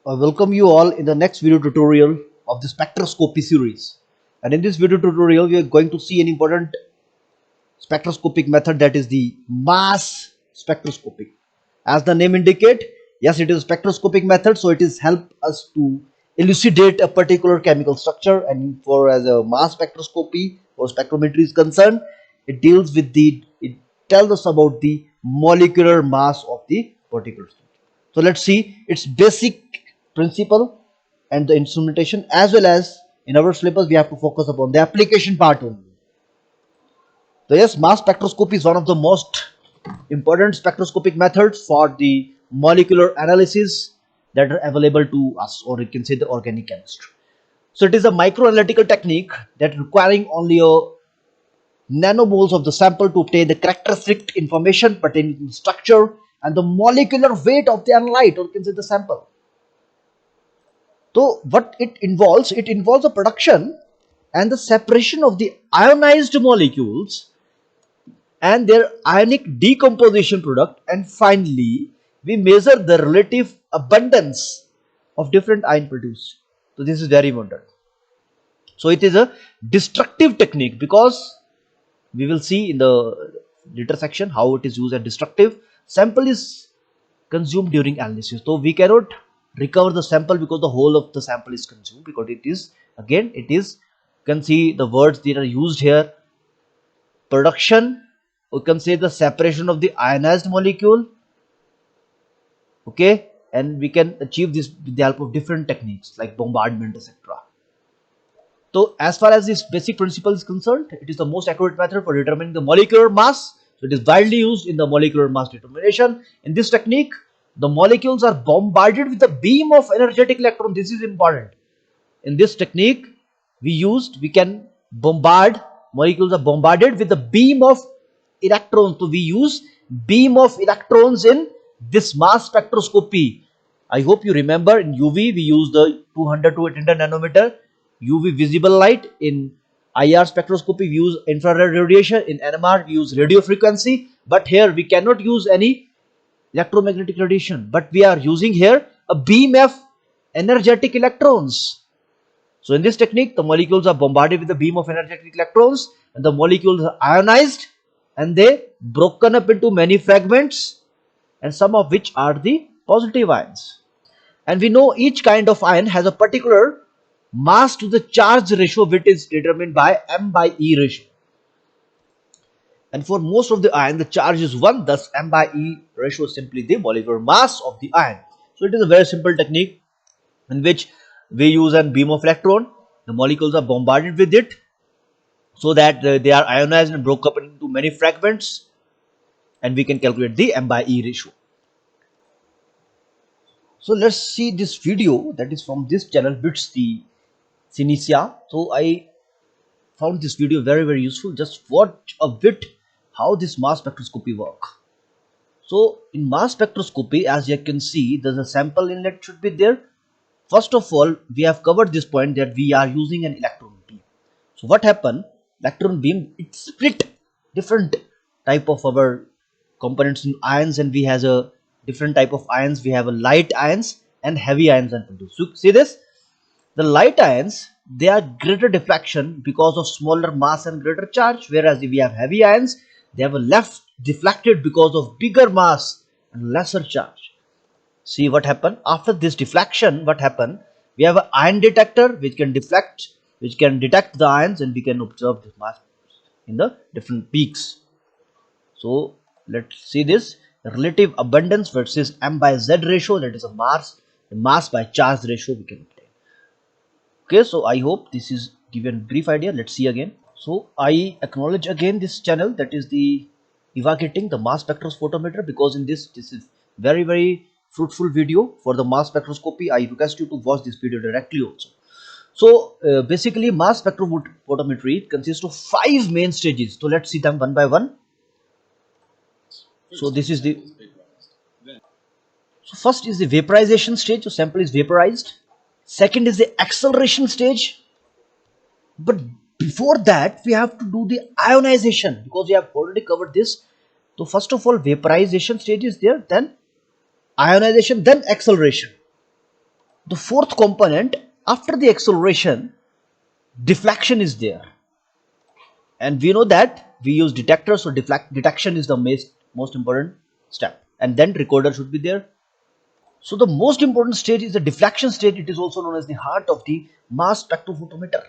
I welcome you all in the next video tutorial of the spectroscopy series. And in this video tutorial, we are going to see an important spectroscopic method, that is the mass spectroscopy. As the name indicate, yes, it is a spectroscopic method, so it is help us to elucidate a particular chemical structure. And for as a mass spectroscopy or spectrometry is concerned, it tells us about the molecular mass of the particular structure. So let's see its basic principle and the instrumentation, as well as in our syllabus we have to focus upon the application part only. So yes, mass spectroscopy is one of the most important spectroscopic methods for the molecular analysis that are available to us, or you can say the organic chemistry. So it is a microanalytical technique that requiring only a nanomoles of the sample to obtain the characteristic information pertaining to the structure and the molecular weight of the analyte, or you can say the sample. So what it involves a production and the separation of the ionized molecules and their ionic decomposition product, and finally we measure the relative abundance of different ion produced. So this is very important. So it is a destructive technique, because we will see in the later section how it is used as destructive. Sample is consumed during analysis, so we cannot recover the sample because the whole of the sample is consumed, because it is, again, it is, you can see the words that are used here: production, we can say the separation of the ionized molecule, okay, and we can achieve this with the help of different techniques like bombardment, etc. So as far as this basic principle is concerned, it is the most accurate method for determining the molecular mass. So it is widely used in the molecular mass determination. In this technique, the molecules are bombarded with a beam of energetic electron. This is important. In this technique, we can bombard, molecules are bombarded with a beam of electrons. So we use beam of electrons in this mass spectroscopy. I hope you remember in UV we use the 200 to 800 nanometer UV visible light. In IR spectroscopy we use infrared radiation. In NMR we use radio frequency. But here we cannot use any electromagnetic radiation, but we are using here a beam of energetic electrons. So in this technique, the molecules are bombarded with a beam of energetic electrons, and the molecules are ionized and they broken up into many fragments, and some of which are the positive ions. And we know each kind of ion has a particular mass to the charge ratio, which is determined by M/E ratio. And for most of the ion, the charge is 1, thus M/E ratio is simply the molecular mass of the ion. So it is a very simple technique in which we use a beam of electron. The molecules are bombarded with it so that they are ionized and broke up into many fragments, and we can calculate the M/E ratio. So let's see this video that is from this channel, Bits the Synesia. So I found this video very useful. Just watch a bit how this mass spectroscopy work. So in mass spectroscopy, as you can see, there's a sample inlet should be there. First of all, we have covered this point that we are using an electron beam. So what happened? Electron beam, it split different type of our components in ions, and we has a different type of ions. We have a light ions and heavy ions are produced. So see this, the light ions, they are greater deflection because of smaller mass and greater charge, whereas if we have heavy ions, they have a less deflected because of bigger mass and lesser charge. See what happened after this deflection. What happened? We have an ion detector which can deflect, which can detect the ions, and we can observe this mass in the different peaks. So let's see this relative abundance versus M/Z ratio, that is a mass by charge ratio we can obtain. Okay, so I hope this is given a brief idea. Let's see again. So I acknowledge again this channel, that is the Evacuating the mass spectrophotometer, because in this is very fruitful video for the mass spectroscopy. I request you to watch this video directly also. So basically mass spectrophotometry consists of 5 main stages. So let's see them one by one. So this is the, so first is the vaporization stage. So sample is vaporized. Second is the acceleration stage, but before that we have to do the ionization, because we have already covered this. So first of all, vaporization stage is there, then ionization, then acceleration. The fourth component, after the acceleration, deflection is there. And we know that we use detectors, so detection is the most important step. And then recorder should be there. So the most important stage is the deflection stage. It is also known as the heart of the mass spectrophotometer.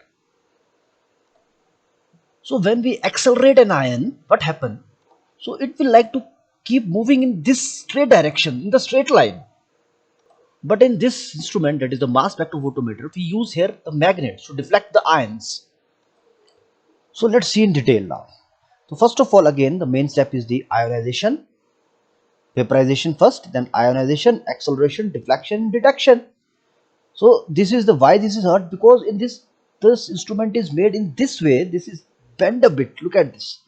So when we accelerate an ion, what happens? So it will like to keep moving in this straight direction, in the straight line. But in this instrument, that is the mass spectrophotometer, we use here the magnets to deflect the ions. So let's see in detail now. So first of all, again, the main step is the ionization. Vaporization first, then ionization, acceleration, deflection, detection. So this is the why this is hard, because in this instrument is made in this way. This is bend a bit. Look at this.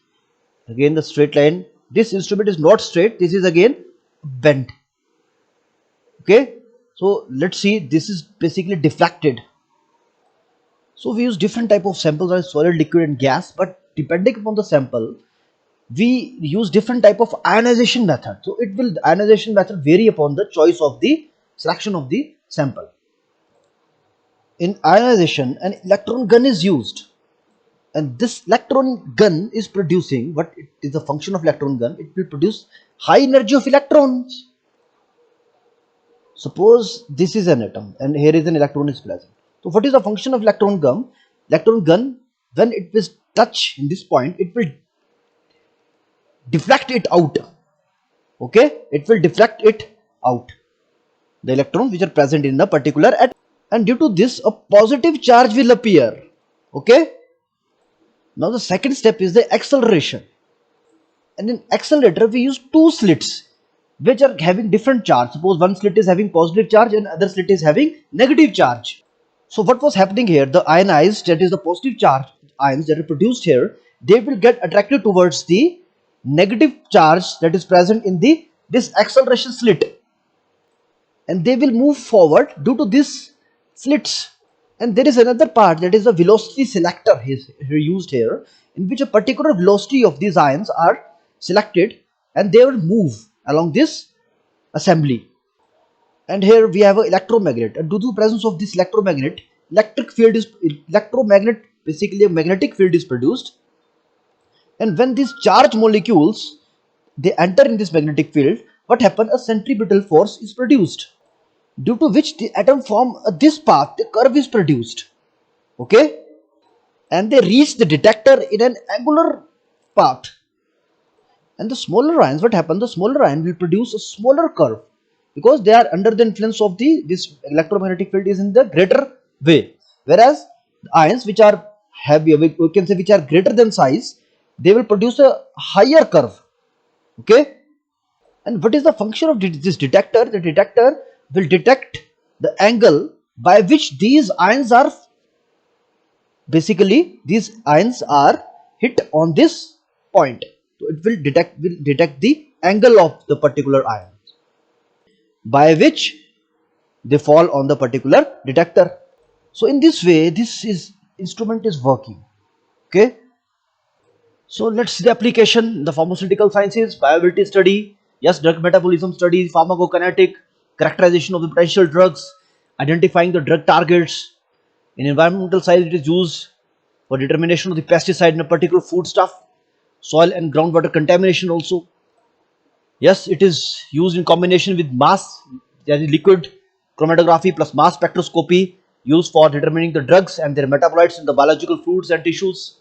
Again the straight line. This instrument is not straight. This is again bent. Okay. So let's see. This is basically deflected. So we use different type of samples as solid, liquid, and gas. But depending upon the sample, we use different type of ionization method. So it will ionization method vary upon the choice of the selection of the sample. In ionization, an electron gun is used, and this electron gun is producing what it is the function of electron gun. It will produce high energy of electrons. Suppose this is an atom and here is an electron is present. So what is the function of electron gun? Electron gun, when it will touch in this point, it will deflect it out. Okay, it will deflect it out, the electrons which are present in the particular atom, and due to this a positive charge will appear. Okay, now the second step is the acceleration, and in accelerator we use two slits which are having different charge. Suppose one slit is having positive charge and other slit is having negative charge. So what was happening here, the ionized, that is the positive charge ions that are produced here, they will get attracted towards the negative charge that is present in this acceleration slit, and they will move forward due to this slits. And there is another part, that is the velocity selector is used here, in which a particular velocity of these ions are selected and they will move along this assembly. And here we have an electromagnet, and due to the presence of this electromagnet, basically a magnetic field is produced. And when these charged molecules they enter in this magnetic field, what happens? A centripetal force is produced, due to which the atom form this path, the curve is produced. Okay, and they reach the detector in an angular path. And the smaller ions, what happens? The smaller ion will produce a smaller curve, because they are under the influence of this electromagnetic field is in the greater way. Whereas the ions which are heavy, we can say which are greater than size, they will produce a higher curve. Okay, and what is the function of this detector? The detector will detect the angle by which these ions are hit on this point. So it will detect the angle of the particular ions by which they fall on the particular detector. So in this way this instrument is working. Okay, so let's see the application. The pharmaceutical sciences, viability study, yes, drug metabolism study, pharmacokinetic, characterization of the potential drugs, identifying the drug targets. In environmental science, it is used for determination of the pesticide in a particular foodstuff, soil and groundwater contamination also. Yes, it is used in combination with mass, that is liquid chromatography plus mass spectroscopy, used for determining the drugs and their metabolites in the biological fluids and tissues.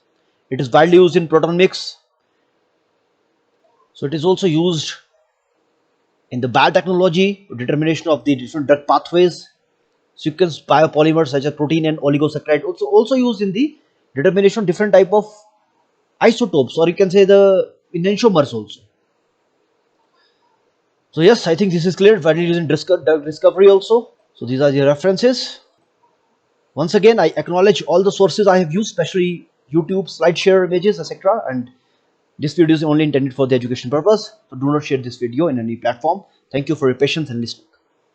It is widely used in proteomics. So it is also used in the biotechnology, determination of the different drug pathways, sequence biopolymers such as protein and oligosaccharide, also used in the determination of different type of isotopes, or you can say the enantiomers also. So yes, I think this is clear. Widely used in drug discovery also. So these are the references. Once again, I acknowledge all the sources I have used, especially YouTube, SlideShare, images, etc. And this video is only intended for the education purpose. So do not share this video in any platform. Thank you for your patience and listening.